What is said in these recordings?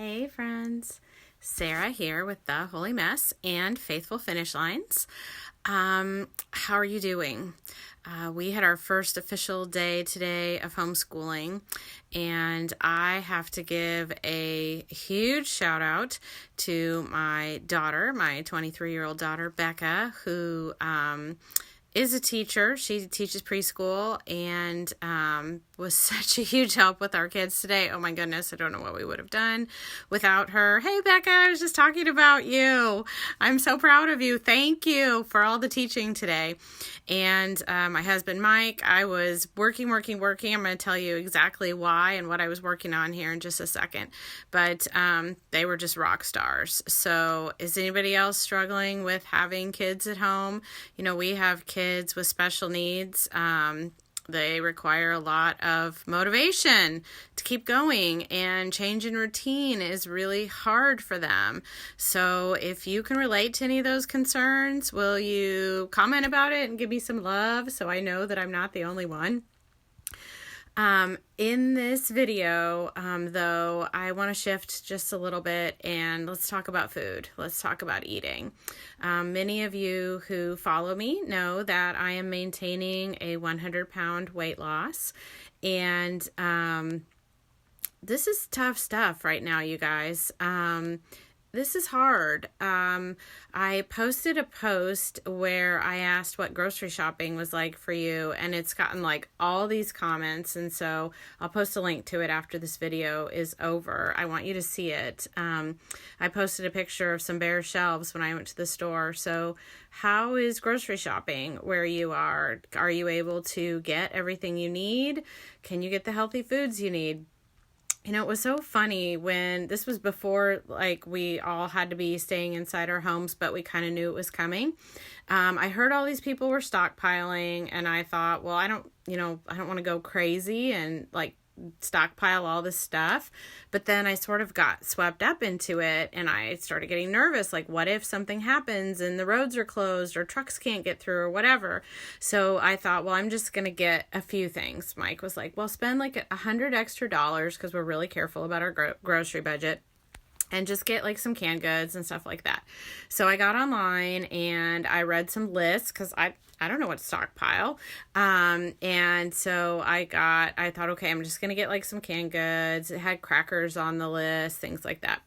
Hey friends, Sarah here with The Holy Mess and Faithful Finish Lines. How are you doing? We had our first official day today of homeschooling, and I have to give a huge shout out to my daughter, my 23-year-old daughter, Becca, who is a teacher. She teaches preschool and was such a huge help with our kids today. Oh my goodness, I don't know what we would have done without her. Hey Becca, I was just talking about you. I'm so proud of you. Thank you for all the teaching today. And my husband Mike, I was working. I'm going to tell you exactly why and what I was working on here in just a second. But they were just rock stars. So is anybody else struggling with having kids at home? You know, we have kids with special needs. They require a lot of motivation to keep going, and change in routine is really hard for them. So if you can relate to any of those concerns, will you comment about it and give me some love so I know that I'm not the only one? In this video, though, I want to shift just a little bit and let's talk about food. Let's talk about eating. Many of you who follow me know that I am maintaining a 100-pound weight loss, and this is tough stuff right now, you guys. This is hard. I posted a post where I asked what grocery shopping was like for you, and it's gotten like all these comments, and so I'll post a link to it after this video is over. I want you to see it. I posted a picture of some bare shelves when I went to the store. So how is grocery shopping where you are? Are you able to get everything you need? Can you get the healthy foods you need? You know, it was so funny when this was before, like, we all had to be staying inside our homes, but we kind of knew it was coming. I heard all these people were stockpiling, and I thought, well, I don't want to go crazy and like stockpile all this stuff. But then I sort of got swept up into it, and I started getting nervous. Like, what if something happens and the roads are closed or trucks can't get through or whatever? So I thought, well, I'm just going to get a few things. Mike was like, well, spend like $100 extra because we're really careful about our grocery budget, and just get like some canned goods and stuff like that. So I got online and I read some lists because I don't know what to stockpile. And so I thought, okay, I'm just going to get like some canned goods. It had crackers on the list, things like that.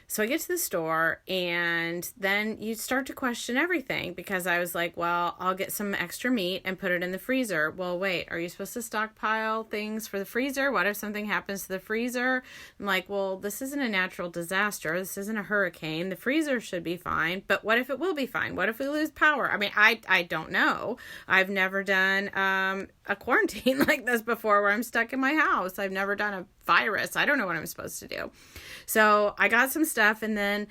So I get to the store, and then you start to question everything, because I was like, well, I'll get some extra meat and put it in the freezer. Well, wait, are you supposed to stockpile things for the freezer? What if something happens to the freezer? I'm like, well, this isn't a natural disaster. This isn't a hurricane. The freezer should be fine. But what if it will be fine? What if we lose power? I mean, I don't know. I've never done a quarantine like this before where I'm stuck in my house. I've never done a virus. I don't know what I'm supposed to do. So I got some stuff, and then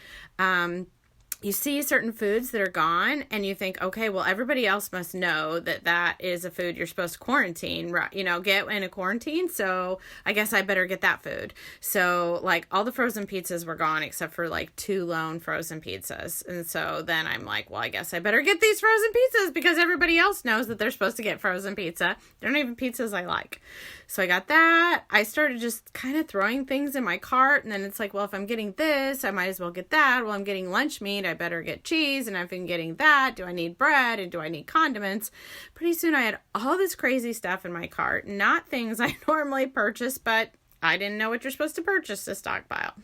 you see certain foods that are gone, and you think, okay, well, everybody else must know that that is a food you're supposed to quarantine, right? You know, get in a quarantine. So I guess I better get that food. So like all the frozen pizzas were gone except for like 2 lone frozen pizzas. And so then I'm like, well, I guess I better get these frozen pizzas because everybody else knows that they're supposed to get frozen pizza. They're not even pizzas I like. So I got that. I started just kind of throwing things in my cart, and then it's like, well, if I'm getting this, I might as well get that. Well, I'm getting lunch meat, I better get cheese, and if I'm getting that, do I need bread, and do I need condiments? Pretty soon I had all this crazy stuff in my cart, not things I normally purchase, but I didn't know what you're supposed to purchase to stockpile.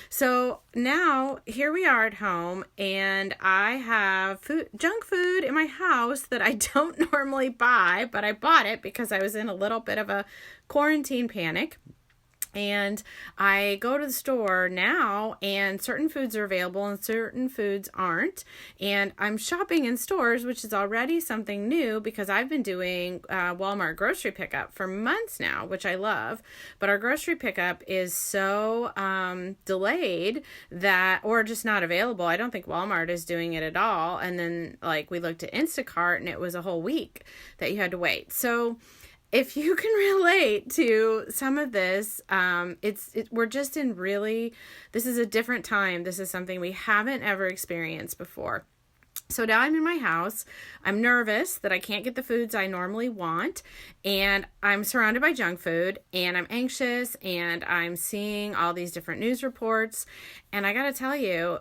So now here we are at home, and I have junk food in my house that I don't normally buy, but I bought it because I was in a little bit of a quarantine panic. And I go to the store now, and certain foods are available and certain foods aren't. And I'm shopping in stores, which is already something new because I've been doing Walmart grocery pickup for months now, which I love. But our grocery pickup is so delayed or just not available. I don't think Walmart is doing it at all. And then like we looked at Instacart, and it was a whole week that you had to wait. So if you can relate to some of this, we're just in this is a different time. This is something we haven't ever experienced before. So now I'm in my house. I'm nervous that I can't get the foods I normally want, and I'm surrounded by junk food, and I'm anxious, and I'm seeing all these different news reports. And I got to tell you,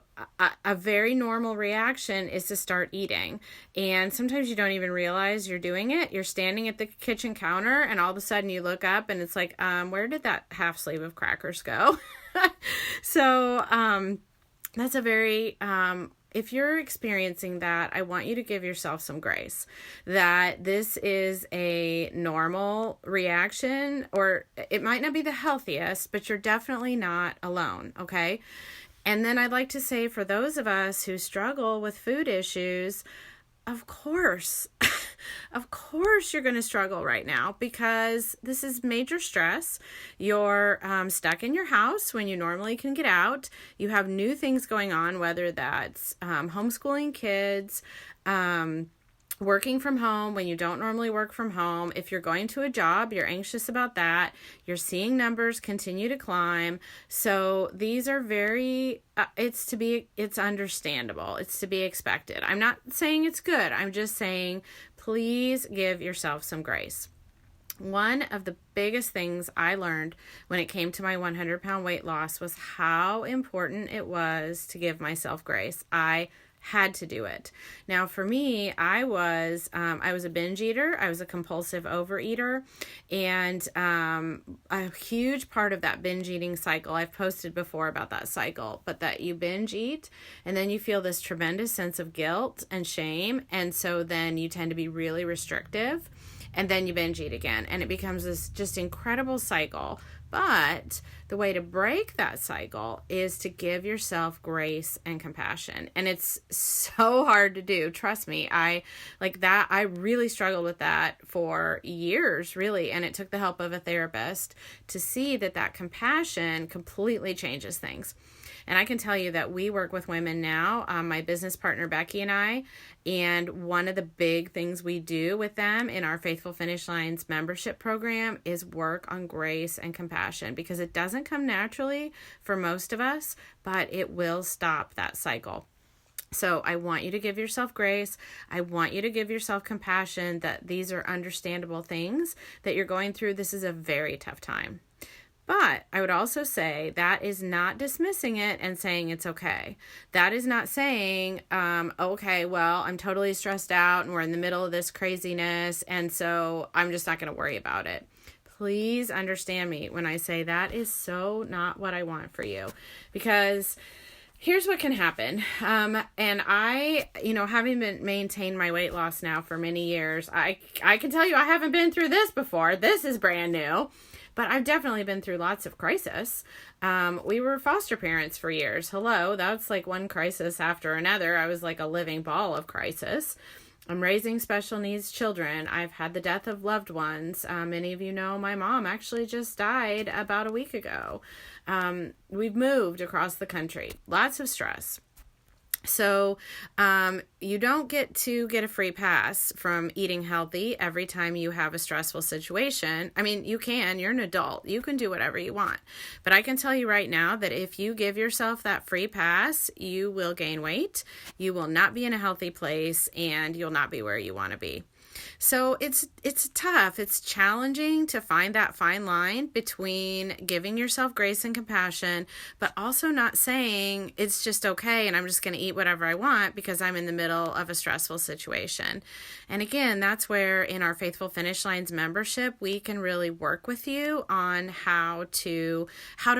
a very normal reaction is to start eating. And sometimes you don't even realize you're doing it. You're standing at the kitchen counter, and all of a sudden you look up, and it's like, where did that half sleeve of crackers go? So that's a very... if you're experiencing that, I want you to give yourself some grace that this is a normal reaction, or it might not be the healthiest, but you're definitely not alone, okay? And then I'd like to say, for those of us who struggle with food issues, of course, of course you're going to struggle right now, because this is major stress. You're stuck in your house when you normally can get out. You have new things going on, whether that's homeschooling kids, working from home when you don't normally work from home. If you're going to a job, you're anxious about that. You're seeing numbers continue to climb. So these are very, it's understandable. It's to be expected. I'm not saying it's good. I'm just saying, please give yourself some grace. One of the biggest things I learned when it came to my 100-pound weight loss was how important it was to give myself grace. I had to do it. Now, for me, I was a binge eater. I was a compulsive overeater. And a huge part of that binge eating cycle, I've posted before about that cycle, but that you binge eat and then you feel this tremendous sense of guilt and shame. And so then you tend to be really restrictive, and then you binge eat again. And it becomes this just incredible cycle. But the way to break that cycle is to give yourself grace and compassion. And it's so hard to do. Trust me. I really struggled with that for years, really. And it took the help of a therapist to see that compassion completely changes things. And I can tell you that we work with women now, my business partner Becky and I, and one of the big things we do with them in our Faithful Finish Lines membership program is work on grace and compassion, because it doesn't come naturally for most of us, but it will stop that cycle. So I want you to give yourself grace. I want you to give yourself compassion, that these are understandable things that you're going through. This is a very tough time. But I would also say that is not dismissing it and saying it's okay. That is not saying, okay, well, I'm totally stressed out and we're in the middle of this craziness, and so I'm just not going to worry about it. Please understand me when I say that is so not what I want for you, because here's what can happen. And I, having been maintained my weight loss now for many years, I can tell you I haven't been through this before. This is brand new. But I've definitely been through lots of crisis. We were foster parents for years. Hello, that's like one crisis after another. I was like a living ball of crisis. I'm raising special needs children. I've had the death of loved ones. Many of you know my mom actually just died about a week ago. We've moved across the country. Lots of stress. So you don't get to get a free pass from eating healthy every time you have a stressful situation. I mean, you can. You're an adult. You can do whatever you want. But I can tell you right now that if you give yourself that free pass, you will gain weight. You will not be in a healthy place, and you'll not be where you want to be. So it's tough. It's challenging to find that fine line between giving yourself grace and compassion, but also not saying it's just okay and I'm just going to eat whatever I want because I'm in the middle of a stressful situation. And again, that's where in our Faithful Finish Lines membership, we can really work with you on how to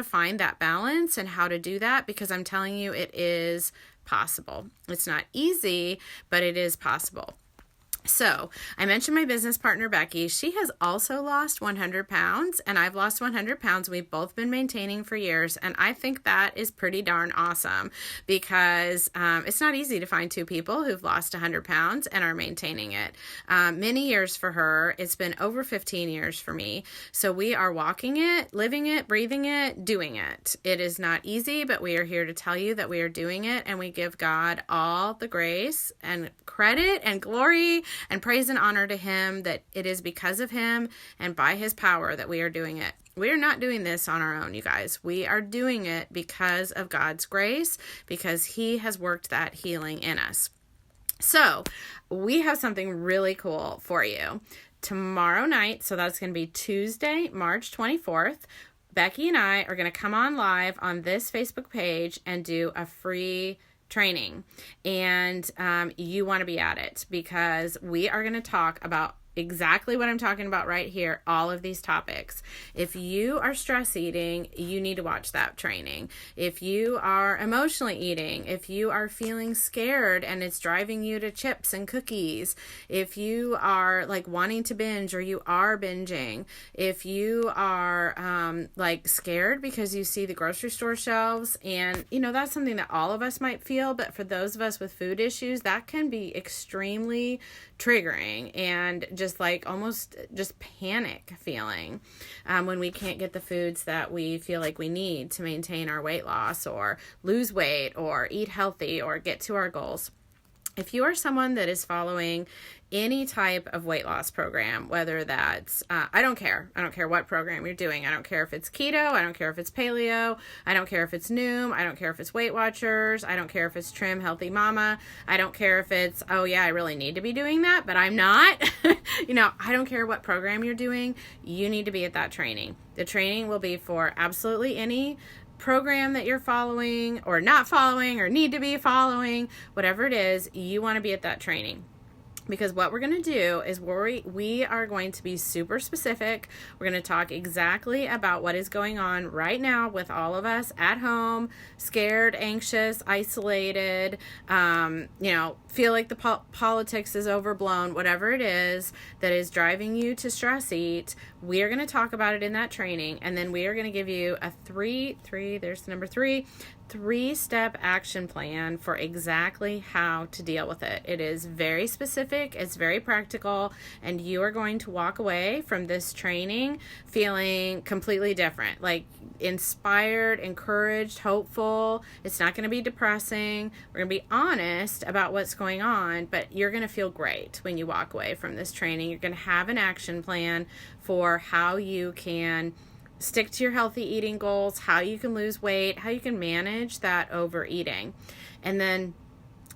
find that balance and how to do that, because I'm telling you, it is possible. It's not easy, but it is possible. So I mentioned my business partner, Becky. She has also lost 100 pounds, and I've lost 100 pounds. We've both been maintaining for years, and I think that is pretty darn awesome, because it's not easy to find two people who've lost 100 pounds and are maintaining it. Many years for her. It's been over 15 years for me. So we are walking it, living it, breathing it, doing it. It is not easy, but we are here to tell you that we are doing it, and we give God all the grace and credit and glory and praise and honor to Him, that it is because of Him and by His power that we are doing it. We are not doing this on our own, you guys. We are doing it because of God's grace, because He has worked that healing in us. So we have something really cool for you. Tomorrow night, so that's going to be Tuesday, March 24th, Becky and I are going to come on live on this Facebook page and do a free training. And you want to be at it because we are going to talk about exactly what I'm talking about right here, all of these topics. If you are stress eating, you need to watch that training. If you are emotionally eating, if you are feeling scared and it's driving you to chips and cookies, if you are like wanting to binge or you are binging, if you are like scared because you see the grocery store shelves, and you know, that's something that all of us might feel, but for those of us with food issues, that can be extremely triggering and just like almost just panic feeling when we can't get the foods that we feel like we need to maintain our weight loss or lose weight or eat healthy or get to our goals. If you are someone that is following any type of weight loss program, whether that's, I don't care what program you're doing. I don't care if it's keto. I don't care if it's paleo. I don't care if it's Noom. I don't care if it's Weight Watchers. I don't care if it's Trim Healthy Mama. I don't care if it's, oh yeah, I really need to be doing that, but I'm not. You know, I don't care what program you're doing. You need to be at that training. The training will be for absolutely any program that you're following or not following or need to be following, whatever it is, you want to be at that training. Because what we're going to do is we are going to be super specific. We're going to talk exactly about what is going on right now with all of us at home, scared, anxious, isolated, feel like the politics is overblown, whatever it is that is driving you to stress eat. We are going to talk about it in that training, and then we are going to give you a three-step action plan for exactly how to deal with it. It is very specific, it's very practical, and you are going to walk away from this training feeling completely different, like inspired, encouraged, hopeful. It's not going to be depressing. We're going to be honest about what's going on, but you're going to feel great when you walk away from this training. You're going to have an action plan for how you can stick to your healthy eating goals, how you can lose weight, how you can manage that overeating. And then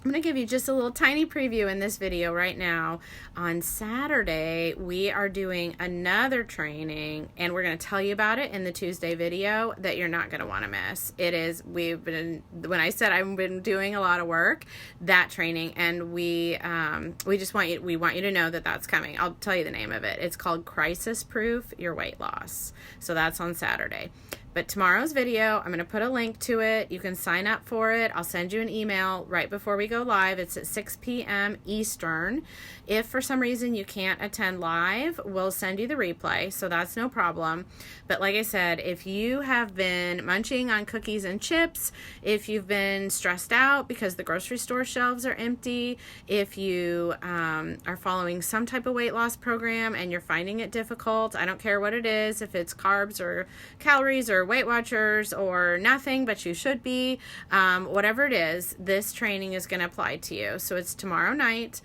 I'm going to give you just a little tiny preview in this video right now. On Saturday, we are doing another training, and we're going to tell you about it in the Tuesday video that you're not going to want to miss. When I said I've been doing a lot of work, that training, and we want you to know that that's coming. I'll tell you the name of it. It's called Crisis Proof Your Weight Loss. So that's on Saturday. But tomorrow's video, I'm going to put a link to it. You can sign up for it. I'll send you an email right before we go live. It's at 6 p.m. Eastern. If for some reason you can't attend live, we'll send you the replay, so that's no problem. But like I said, if you have been munching on cookies and chips, if you've been stressed out because the grocery store shelves are empty, if you are following some type of weight loss program and you're finding it difficult, I don't care what it is, if it's carbs or calories or Weight Watchers or nothing, but you should be, whatever it is, this training is going to apply to you. So it's tomorrow night,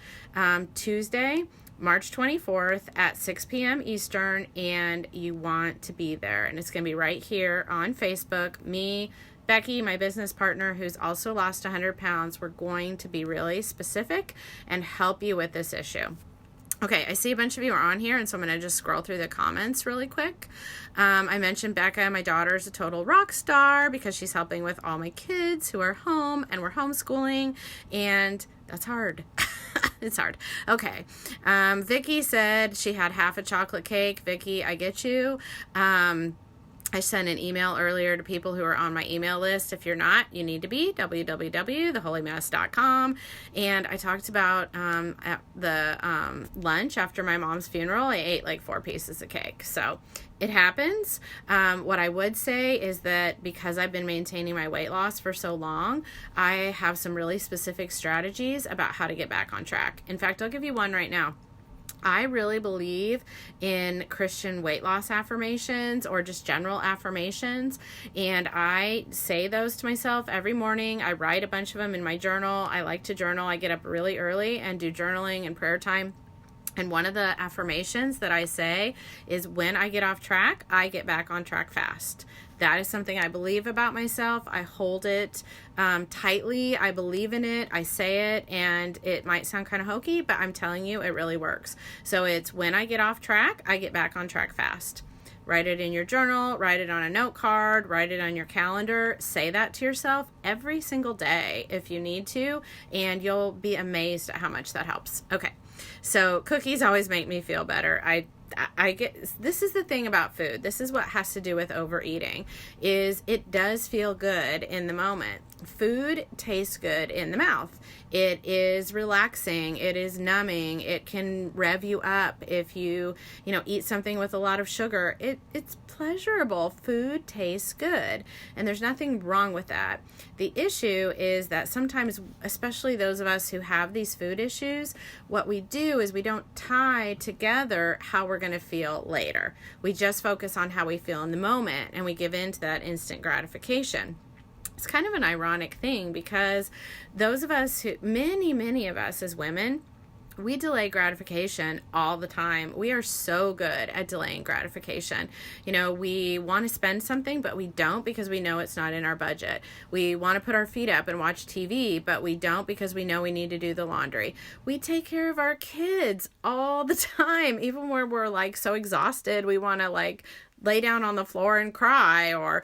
Tuesday, March 24th at 6 p.m. Eastern, and you want to be there. And it's going to be right here on Facebook. Me, Becky, my business partner, who's also lost 100 pounds, we're going to be really specific and help you with this issue. Okay, I see a bunch of you are on here, and so I'm going to just scroll through the comments really quick. I mentioned Becca, my daughter, is a total rock star because she's helping with all my kids who are home, and we're homeschooling, and that's hard. It's hard. Okay. Vicky said she had half a chocolate cake. Vicky, I get you. I sent an email earlier to people who are on my email list. If you're not, you need to be, www.theholymess.com. And I talked about at the lunch after my mom's funeral, I ate like 4 pieces of cake. So it happens. What I would say is that because I've been maintaining my weight loss for so long, I have some really specific strategies about how to get back on track. In fact, I'll give you one right now. I really believe in Christian weight loss affirmations or just general affirmations, and I say those to myself every morning. I write a bunch of them in my journal. I like to journal. I get up really early and do journaling and prayer time. And one of the affirmations that I say is, when I get off track, I get back on track fast. That is something I believe about myself. I hold it tightly. I believe in it. I say it, and it might sound kind of hokey, but I'm telling you, it really works. So it's when I get off track, I get back on track fast. Write it in your journal, write it on a note card, write it on your calendar. Say that to yourself every single day if you need to, and you'll be amazed at how much that helps. Okay, so cookies always make me feel better. I get, this is the thing about food. This is what has to do with overeating, is it does feel good in the moment. Food tastes good in the mouth. It is relaxing. It is numbing. It can rev you up if you eat something with a lot of sugar. It's pleasurable. Food tastes good, and there's nothing wrong with that. The issue is that sometimes, especially those of us who have these food issues, what we do is we don't tie together how we're going to feel later. We just focus on how we feel in the moment, and we give in to that instant gratification. It's kind of an ironic thing, because those of us who, many of us as women, we delay gratification all the time. We are so good at delaying gratification. We want to spend something, but we don't because we know it's not in our budget. We want to put our feet up and watch TV, but we don't because we know we need to do the laundry. We take care of our kids all the time, even when we're like so exhausted, we want to lay down on the floor and cry, or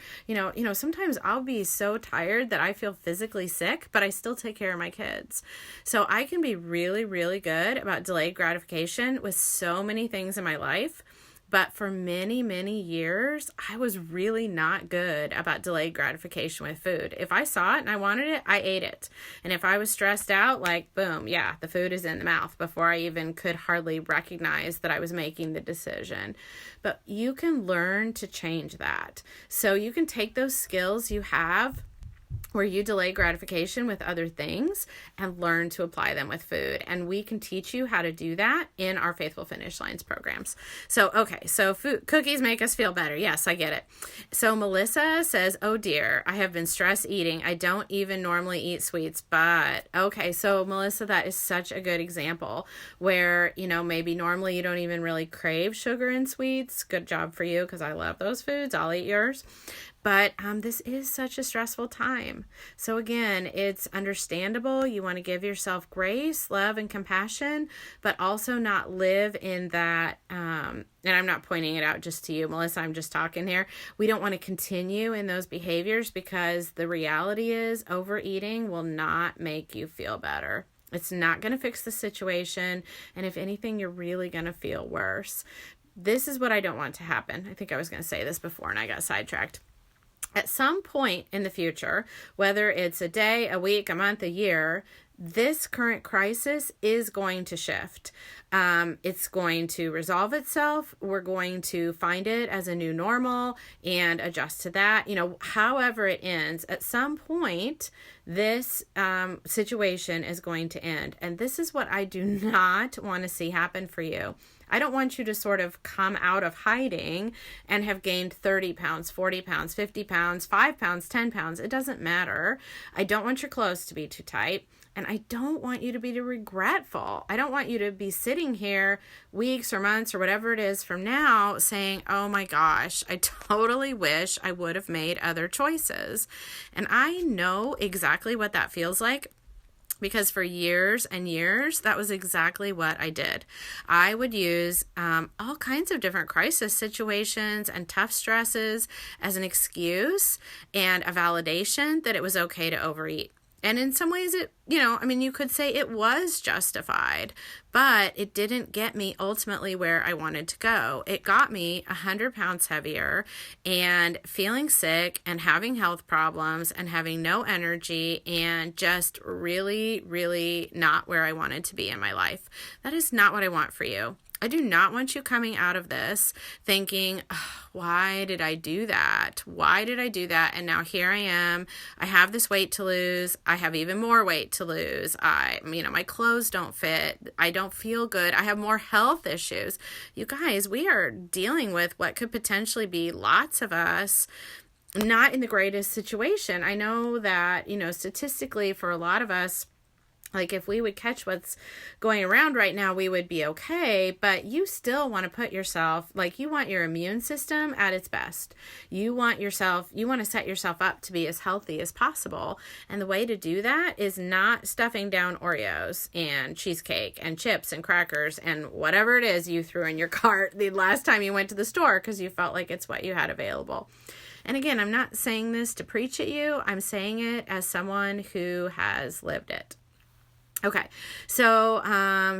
sometimes I'll be so tired that I feel physically sick, but I still take care of my kids. So I can be really, really good about delayed gratification with so many things in my life. But for many, many years, I was really not good about delayed gratification with food. If I saw it and I wanted it, I ate it. And if I was stressed out, boom, yeah, the food is in the mouth before I even could hardly recognize that I was making the decision. But you can learn to change that. So you can take those skills you have where you delay gratification with other things and learn to apply them with food. And we can teach you how to do that in our Faithful Finish Lines programs. So food, cookies make us feel better. Yes, I get it. So Melissa says, oh dear, I have been stress eating. I don't even normally eat sweets, but okay. So Melissa, that is such a good example where, maybe normally you don't even really crave sugar and sweets. Good job for you, because I love those foods. I'll eat yours. But this is such a stressful time. So again, it's understandable. You want to give yourself grace, love, and compassion, but also not live in that, and I'm not pointing it out just to you, Melissa, I'm just talking here. We don't want to continue in those behaviors, because the reality is overeating will not make you feel better. It's not going to fix the situation. And if anything, you're really going to feel worse. This is what I don't want to happen. I think I was going to say this before and I got sidetracked. At some point in the future, whether it's a day, a week, a month, a year, this current crisis is going to shift. It's going to resolve itself. We're going to find it as a new normal and adjust to that. However it ends, at some point, this situation is going to end. And this is what I do not want to see happen for you. I don't want you to sort of come out of hiding and have gained 30 pounds, 40 pounds, 50 pounds, 5 pounds, 10 pounds. It doesn't matter. I don't want your clothes to be too tight. And I don't want you to be regretful. I don't want you to be sitting here weeks or months or whatever it is from now saying, oh my gosh, I totally wish I would have made other choices. And I know exactly what that feels like, because for years and years, that was exactly what I did. I would use all kinds of different crisis situations and tough stresses as an excuse and a validation that it was okay to overeat. And in some ways you could say it was justified, but it didn't get me ultimately where I wanted to go. It got me 100 pounds heavier and feeling sick and having health problems and having no energy and just really, really not where I wanted to be in my life. That is not what I want for you. I do not want you coming out of this thinking, oh, why did I do that? Why did I do that? And now here I am. I have this weight to lose. I have even more weight to lose. My clothes don't fit. I don't feel good. I have more health issues. You guys, we are dealing with what could potentially be lots of us not in the greatest situation. I know that, statistically for a lot of us, Like if we would catch what's going around right now, we would be okay, but you still want to put yourself, like you want your immune system at its best. You want to set yourself up to be as healthy as possible. And the way to do that is not stuffing down Oreos and cheesecake and chips and crackers and whatever it is you threw in your cart the last time you went to the store because you felt like it's what you had available. And again, I'm not saying this to preach at you. I'm saying it as someone who has lived it. Okay, so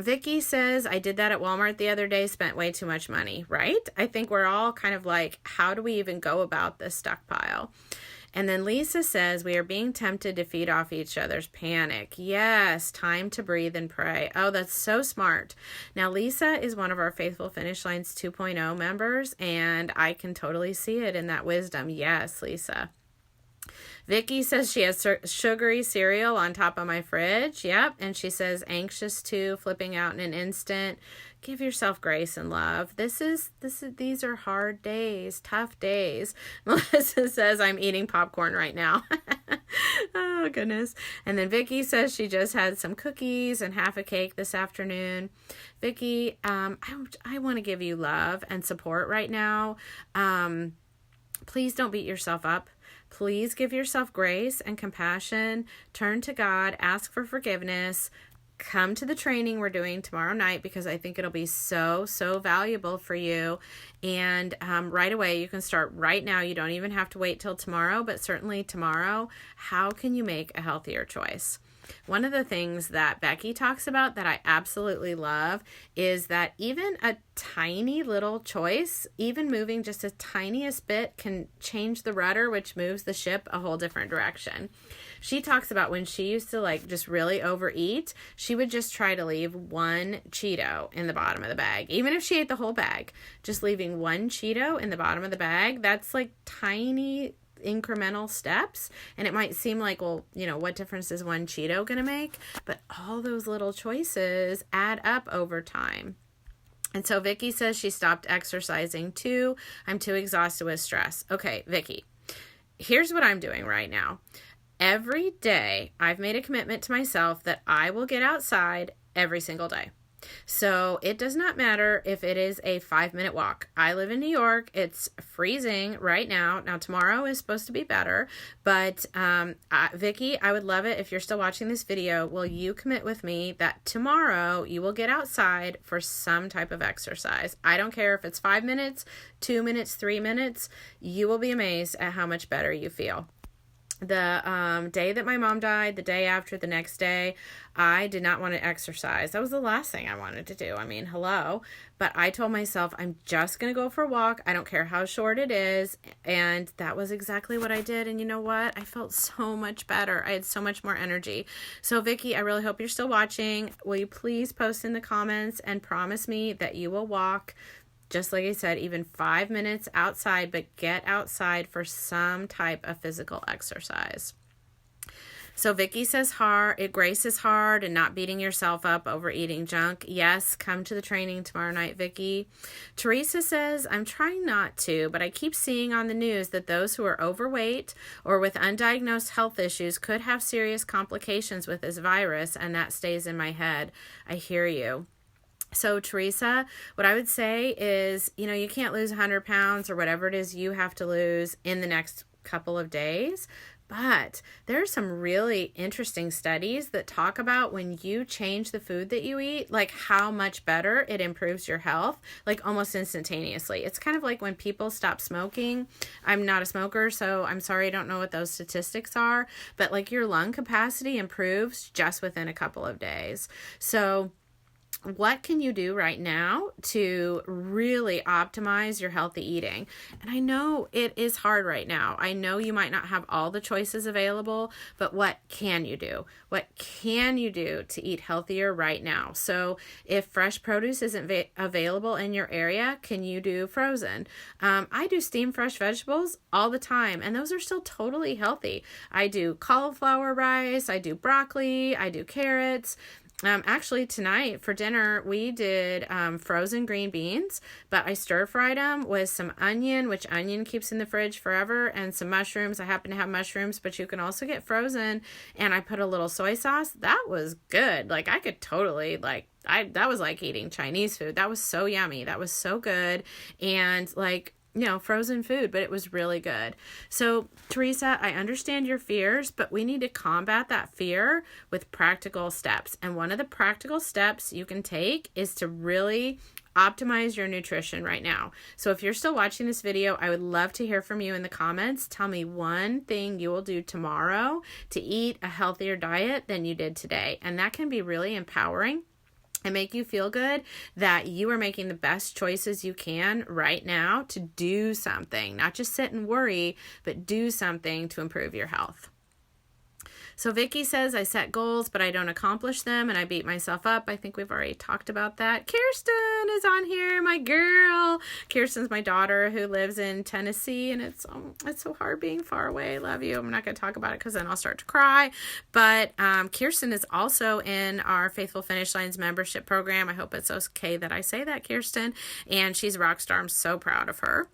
Vicky says, I did that at Walmart the other day, spent way too much money, right? I think we're all kind of like, how do we even go about this stockpile? And then Lisa says, we are being tempted to feed off each other's panic. Yes, time to breathe and pray. Oh, that's so smart. Now, Lisa is one of our Faithful Finish Lines 2.0 members, and I can totally see it in that wisdom. Yes, Lisa. Vicky says she has sugary cereal on top of my fridge. Yep. And she says anxious too, flipping out in an instant. Give yourself grace and love. These are hard days, tough days. Melissa says I'm eating popcorn right now. Oh goodness. And then Vicky says she just had some cookies and half a cake this afternoon. Vicky, I want to give you love and support right now. Please don't beat yourself up. Please give yourself grace and compassion. Turn to God, ask for forgiveness. Come to the training we're doing tomorrow night because I think it'll be so valuable for you. And right away, you can start right now. You don't even have to wait till tomorrow, but certainly tomorrow, how can you make a healthier choice? One of the things that Becky talks about that I absolutely love is that even a tiny little choice, even moving just the tiniest bit, can change the rudder, which moves the ship a whole different direction. She talks about when she used to like just really overeat, she would just try to leave one Cheeto in the bottom of the bag. Even if she ate the whole bag, just leaving one Cheeto in the bottom of the bag, that's like tiny incremental steps. And it might seem like, well, what difference is one Cheeto going to make? But all those little choices add up over time. And so Vicky says she stopped exercising too. I'm too exhausted with stress. Okay, Vicky, here's what I'm doing right now. Every day I've made a commitment to myself that I will get outside every single day. So it does not matter if it is a 5-minute walk. I live in New York. It's freezing right now. Now tomorrow is supposed to be better, but Vicky, I would love it if you're still watching this video. Will you commit with me that tomorrow you will get outside for some type of exercise? I don't care if it's 5 minutes, 2 minutes, 3 minutes. You will be amazed at how much better you feel. The day that my mom died, the day after, the next day, I did not want to exercise. That was the last thing I wanted to do. I mean, hello. But I told myself, I'm just going to go for a walk. I don't care how short it is. And that was exactly what I did. And you know what? I felt so much better. I had so much more energy. So Vicky, I really hope you're still watching. Will you please post in the comments and promise me that you will walk, just like I said, even 5 minutes outside, but get outside for some type of physical exercise. So Vicky says grace is hard and not beating yourself up over eating junk. Yes, come to the training tomorrow night, Vicky. Teresa says, I'm trying not to, but I keep seeing on the news that those who are overweight or with undiagnosed health issues could have serious complications with this virus, and that stays in my head. I hear you. So Teresa, what I would say is, you can't lose 100 pounds or whatever it is you have to lose in the next couple of days. But there are some really interesting studies that talk about when you change the food that you eat, like how much better it improves your health, like almost instantaneously. It's kind of like when people stop smoking. I'm not a smoker, so I'm sorry, I don't know what those statistics are, but like your lung capacity improves just within a couple of days. So what can you do right now to really optimize your healthy eating? And I know it is hard right now. I know you might not have all the choices available, but what can you do? What can you do to eat healthier right now? So if fresh produce isn't available in your area, can you do frozen? I do steamed fresh vegetables all the time, and those are still totally healthy. I do cauliflower rice, I do broccoli, I do carrots. Actually, tonight for dinner, we did frozen green beans, but I stir-fried them with some onion, which onion keeps in the fridge forever, and some mushrooms. I happen to have mushrooms, but you can also get frozen, and I put a little soy sauce. That was good. Like, I could totally, that was like eating Chinese food. That was so yummy. That was so good, and, frozen food, but it was really good. So, Teresa, I understand your fears, but we need to combat that fear with practical steps. And one of the practical steps you can take is to really optimize your nutrition right now. So if you're still watching this video, I would love to hear from you in the comments. Tell me one thing you will do tomorrow to eat a healthier diet than you did today. And that can be really empowering and make you feel good that you are making the best choices you can right now to do something, not just sit and worry, but do something to improve your health. So Vicky says, I set goals, but I don't accomplish them, and I beat myself up. I think we've already talked about that. Kirsten is on here, my girl. Kirsten's my daughter who lives in Tennessee, and it's so hard being far away. I love you. I'm not going to talk about it because then I'll start to cry. But Kirsten is also in our Faithful Finish Lines membership program. I hope it's okay that I say that, Kirsten. And she's a rock star. I'm so proud of her.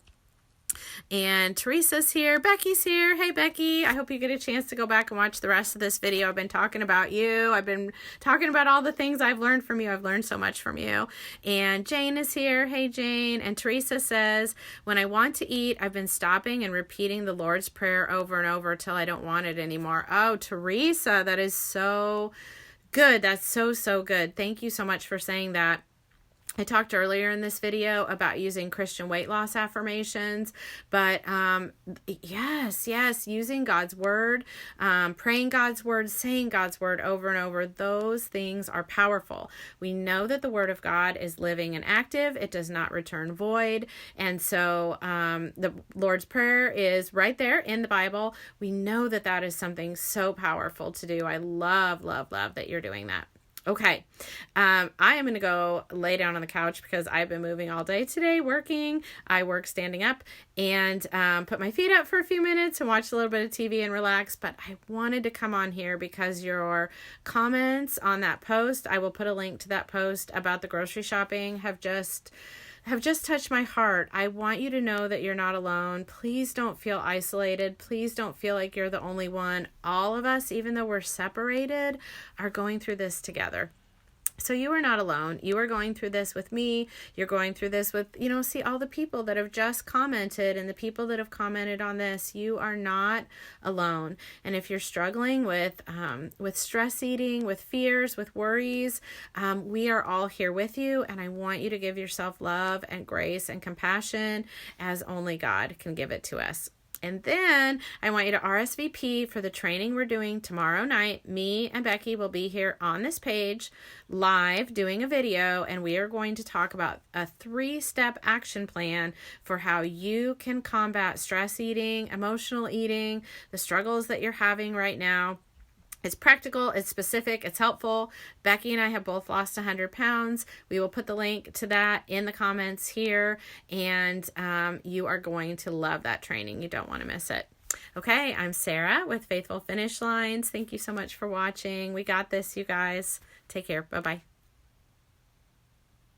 And Teresa's here. Becky's here. Hey, Becky. I hope you get a chance to go back and watch the rest of this video. I've been talking about you. I've been talking about all the things I've learned from you. I've learned so much from you. And Jane is here. Hey, Jane. And Teresa says, when I want to eat, I've been stopping and repeating the Lord's Prayer over and over till I don't want it anymore. Oh, Teresa, that is so good. That's so, so good. Thank you so much for saying that. I talked earlier in this video about using Christian weight loss affirmations, but yes, using God's word, praying God's word, saying God's word over and over, those things are powerful. We know that the word of God is living and active. It does not return void. And so the Lord's Prayer is right there in the Bible. We know that that is something so powerful to do. I love, love, love that you're doing that. Okay, I am going to go lay down on the couch because I've been moving all day today, working. I work standing up, and put my feet up for a few minutes and watch a little bit of TV and relax. But I wanted to come on here because your comments on that post, I will put a link to that post about the grocery shopping, have just touched my heart. I want you to know that you're not alone. Please don't feel isolated. Please don't feel like you're the only one. All of us, even though we're separated, are going through this together. So you are not alone. You are going through this with me. You're going through this with, see all the people that have just commented and the people that have commented on this. You are not alone. And if you're struggling with stress eating, with fears, with worries, we are all here with you. And I want you to give yourself love and grace and compassion as only God can give it to us. And then I want you to RSVP for the training we're doing tomorrow night. Me and Becky will be here on this page live doing a video, and we are going to talk about a 3-step action plan for how you can combat stress eating, emotional eating, the struggles that you're having right now. It's practical, it's specific, it's helpful. Becky and I have both lost 100 pounds. We will put the link to that in the comments here, and you are going to love that training. You don't want to miss it. Okay, I'm Sarah with Faithful Finish Lines. Thank you so much for watching. We got this, you guys. Take care. Bye-bye.